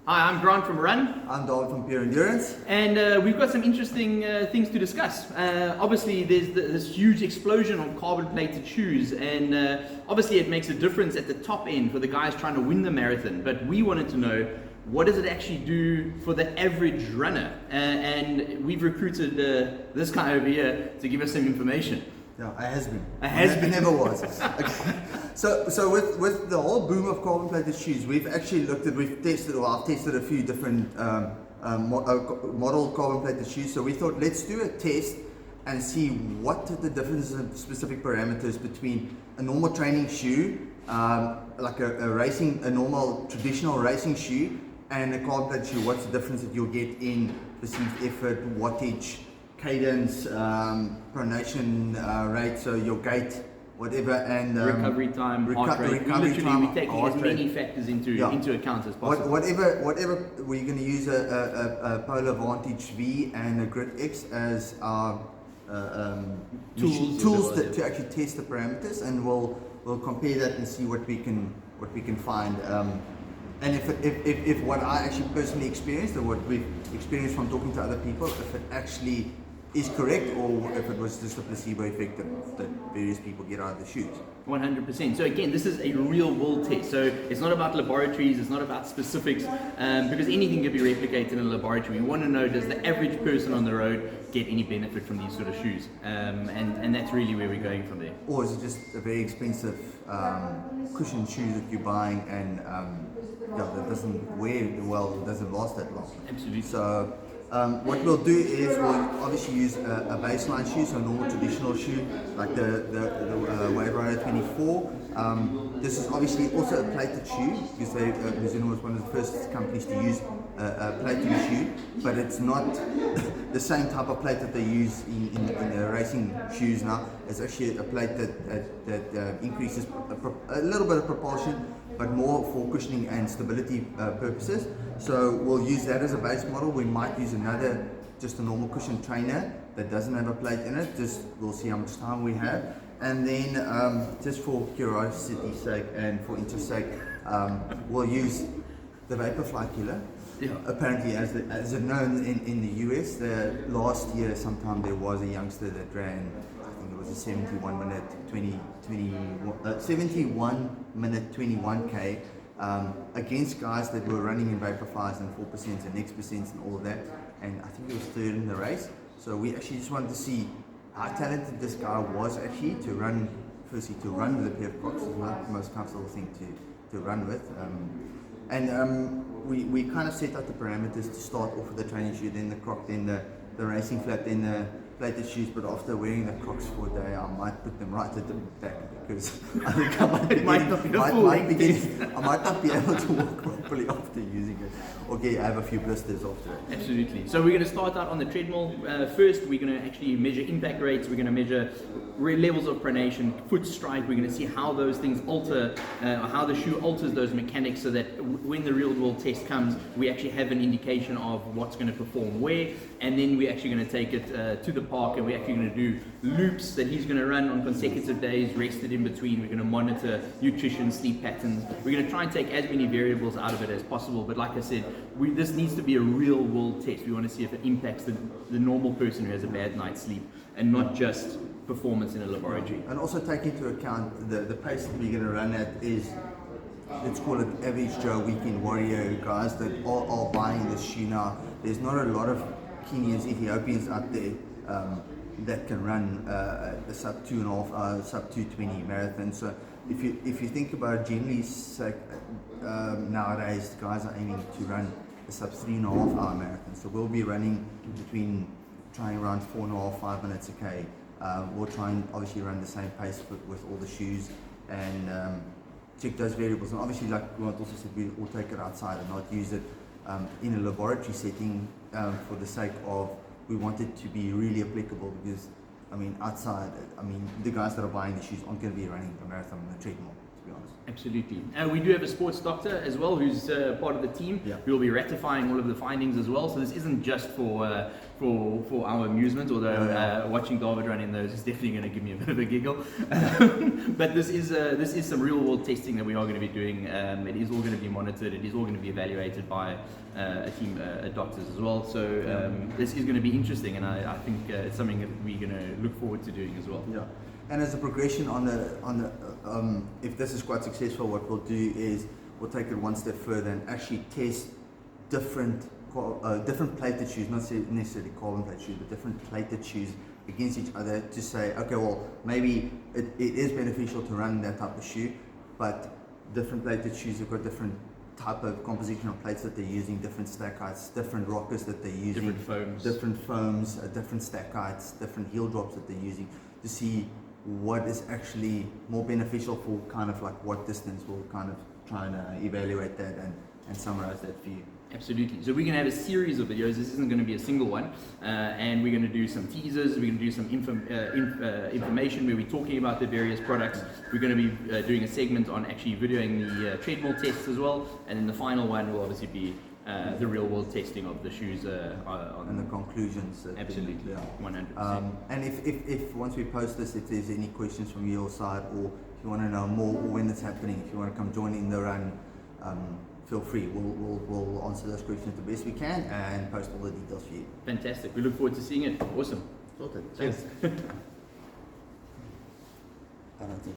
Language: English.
Hi, I'm Grant from Run. I'm Dawid from Pure Endurance. And we've got some interesting things to discuss. Obviously, there's this huge explosion on carbon-plated shoes, and obviously it makes a difference at the top end for the guys trying to win the marathon. But we wanted to know, what does it actually do for the average runner? And we've recruited this guy over here to give us some information. Yeah, a has-been. A has-been. Never was. Okay. So with the whole boom of carbon-plated shoes, we've tested a few different model carbon-plated shoes. So we thought, let's do a test and see what the difference in specific parameters between a normal training shoe, like a normal traditional racing shoe, and a carbon-plated shoe. What's the difference that you'll get in perceived effort, wattage, cadence, pronation rate, so your gait, whatever, and recovery time, heart rate. We're taking as many factors into account as possible. Whatever we're going to use a Polar Vantage V and a Grit X as our tools to actually test the parameters, and we'll compare that and see what we can find. And if what I actually personally experienced, or what we've experienced from talking to other people, if it actually is correct, or if it was just a placebo effect that various people get out of the shoes. 100%. So again, this is a real world test. So it's not about laboratories, it's not about specifics, because anything can be replicated in a laboratory. We want to know, does the average person on the road get any benefit from these sort of shoes? And that's really where we're going from there. Or is it just a very expensive cushion shoe that you're buying and that doesn't wear well, it doesn't last that long? Absolutely. So what we'll do is we'll obviously use a baseline shoe, so a normal traditional shoe like the Wave Rider 24. This is obviously also a plated shoe, because New Zealand was one of the first companies to use a plated shoe, but it's not the same type of plate that they use in the racing shoes now. It's actually a plate that increases a little bit of propulsion, but more for cushioning and stability purposes. So we'll use that as a base model. We might use just a normal cushion trainer that doesn't have a plate in it. We'll see how much time we have. And then just for curiosity's sake and for interest's sake, we'll use the Vaporfly Killer. Yeah. Apparently, as it known in the US, last year sometime there was a youngster that ran, I think it was a 71 minute 21k against guys that were running in Vaporflies and 4% and X% and all of that, and I think he was third in the race. So we actually just wanted to see how talented this guy was actually to run with a pair of Crocs. Is not the most comfortable thing to run with. We kind of set out the parameters to start off with the training shoe, then the Croc, then the racing flat, then the plated shoes. But after wearing the Crocs for a day, I might put them right at the back, because I think I might not be able to walk properly after using it. Okay, I have a few blisters after it. Absolutely. So we're going to start out on the treadmill. First, we're going to actually measure impact rates. We're going to measure levels of pronation, foot strike. We're going to see how those things alter, how the shoe alters those mechanics, so that when the real world test comes, we actually have an indication of what's going to perform where. And then we're actually going to take it to the park, and we're actually going to do loops that he's going to run on consecutive days, rested in between. We're going to monitor nutrition, sleep patterns. We're going to try and take as many variables out of it as possible. But like I said, this needs to be a real world test. We want to see if it impacts the normal person who has a bad night's sleep, and not just performance in a laboratory. And also take into account the pace that we're going to run at is, let's call it average Joe weekend warrior guys that are buying this shoe now. There's not a lot of Kenyans, Ethiopians out there that can run a sub 2.5 hour, sub 2:20 marathon. So if you think about it, generally nowadays guys are aiming to run a sub 3.5 hour marathon. So we'll be running trying around 4.5-5 minutes a K. We'll try and obviously run the same pace with all the shoes, and check those variables. And obviously, like Grant also said, we'll take it outside and not use it in a laboratory setting for the sake of, we want it to be really applicable, because outside, the guys that are buying the shoes aren't going to be running a marathon on a treadmill, to be honest. Absolutely. We do have a sports doctor as well who's part of the team. Yeah. Who will be ratifying all of the findings as well. So this isn't just for our amusement, although watching Dawid run in those is definitely going to give me a bit of a giggle. But this is some real world testing that we are going to be doing. It is all going to be monitored. It is all going to be evaluated by a team of doctors as well. So this is going to be interesting, and I think it's something that we're going to look forward to doing as well. Yeah. And as a progression on the if this is quite successful, what we'll do is we'll take it one step further and actually test different plated shoes, not necessarily carbon plate shoes, but different plated shoes against each other to say, okay, well, maybe it is beneficial to run that type of shoe, but different plated shoes have got different type of composition of plates that they're using, different stack heights, different rockers that they're using, different foams, different stack heights, different heel drops that they're using, to see what is actually more beneficial for kind of like what distance. We'll kind of try and evaluate that and summarize that for you. Absolutely. So we're going to have a series of videos. This isn't going to be a single one. And we're going to do some teasers. We're going to do some information where we're talking about the various products. We're going to be doing a segment on actually videoing the treadmill tests as well. And then the final one will obviously be the real world testing of the shoes and the conclusions. Absolutely. 100%. And if once we post this, if there's any questions from your side, or if you want to know more when it's happening, if you want to come join in the run, feel free. We'll answer those questions the best we can and post all the details for you. Fantastic. We look forward to seeing it. Awesome. Sorted. Thanks. I don't think